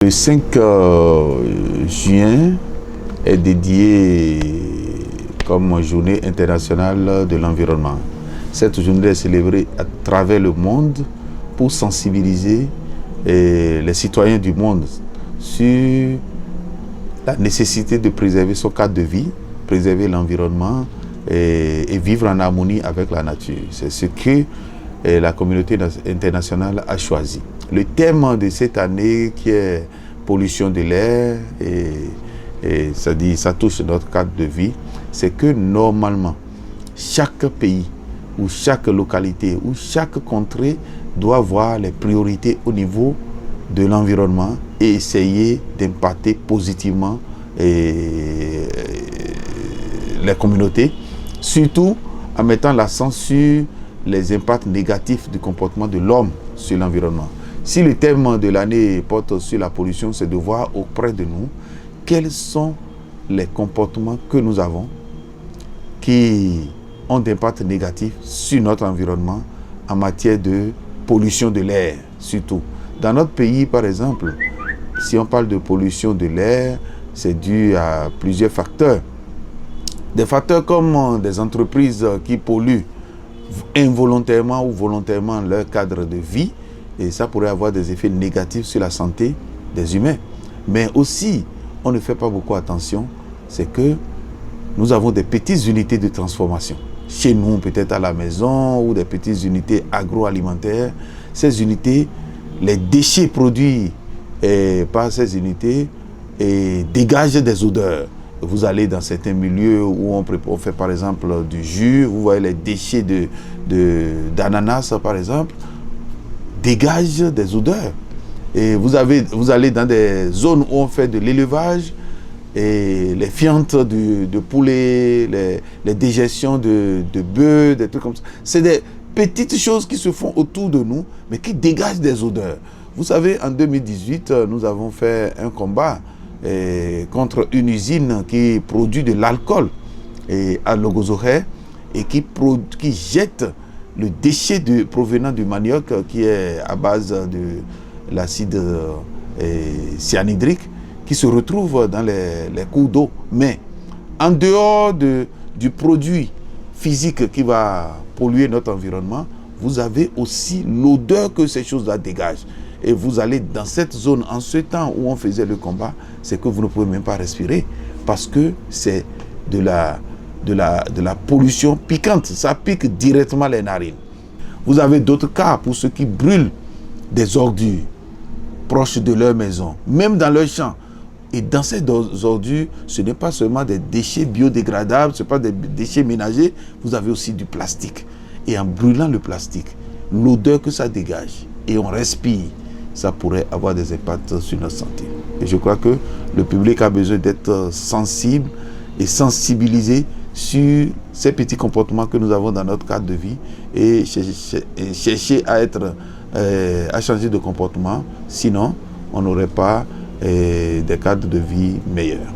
Le 5 juin est dédié comme journée internationale de l'environnement. Cette journée est célébrée à travers le monde pour sensibiliser les citoyens du monde sur la nécessité de préserver son cadre de vie, préserver l'environnement et vivre en harmonie avec la nature. C'est ce que la communauté internationale a choisi. Le thème de cette année qui est pollution de l'air et ça touche notre cadre de vie, c'est que normalement chaque pays ou chaque localité ou chaque contrée doit voir les priorités au niveau de l'environnement et essayer d'impacter positivement les communautés, surtout en mettant l'accent sur les impacts négatifs du comportement de l'homme sur l'environnement. Si le thème de l'année porte sur la pollution, c'est de voir auprès de nous quels sont les comportements que nous avons qui ont d'impact négatif sur notre environnement en matière de pollution de l'air, surtout. Dans notre pays, par exemple, si on parle de pollution de l'air, c'est dû à plusieurs facteurs. Des facteurs comme des entreprises qui polluent involontairement ou volontairement leur cadre de vie, et ça pourrait avoir des effets négatifs sur la santé des humains. Mais aussi, on ne fait pas beaucoup attention, c'est que nous avons des petites unités de transformation. Chez nous, peut-être à la maison, ou des petites unités agroalimentaires. Ces unités, les déchets produits par ces unités dégagent des odeurs. Vous allez dans certains milieux où on fait par exemple du jus, vous voyez les déchets d'ananas par exemple, dégagent des odeurs. Et vous allez dans des zones où on fait de l'élevage, et les fientes de poulet, les digestions de bœufs, des trucs comme ça. C'est des petites choses qui se font autour de nous, mais qui dégagent des odeurs. Vous savez, en 2018, nous avons fait un combat contre une usine qui produit de l'alcool à Logosokhe et qui jette le déchet provenant du manioc qui est à base de l'acide cyanhydrique qui se retrouve dans les cours d'eau. Mais en dehors du produit physique qui va polluer notre environnement, vous avez aussi l'odeur que ces choses-là dégagent. Et vous allez dans cette zone, en ce temps où on faisait le combat, c'est que vous ne pouvez même pas respirer parce que c'est de la pollution piquante. Ça pique directement les narines. Vous avez d'autres cas pour ceux qui brûlent des ordures proches de leur maison, même dans leur champ. Et dans ces ordures, ce n'est pas seulement des déchets biodégradables, ce n'est pas des déchets ménagers, vous avez aussi du plastique. Et en brûlant le plastique, l'odeur que ça dégage, et on respire, ça pourrait avoir des impacts sur notre santé. Et je crois que le public a besoin d'être sensible et sensibilisé sur ces petits comportements que nous avons dans notre cadre de vie et chercher à changer de comportement. Sinon, on n'aurait pas des cadres de vie meilleurs.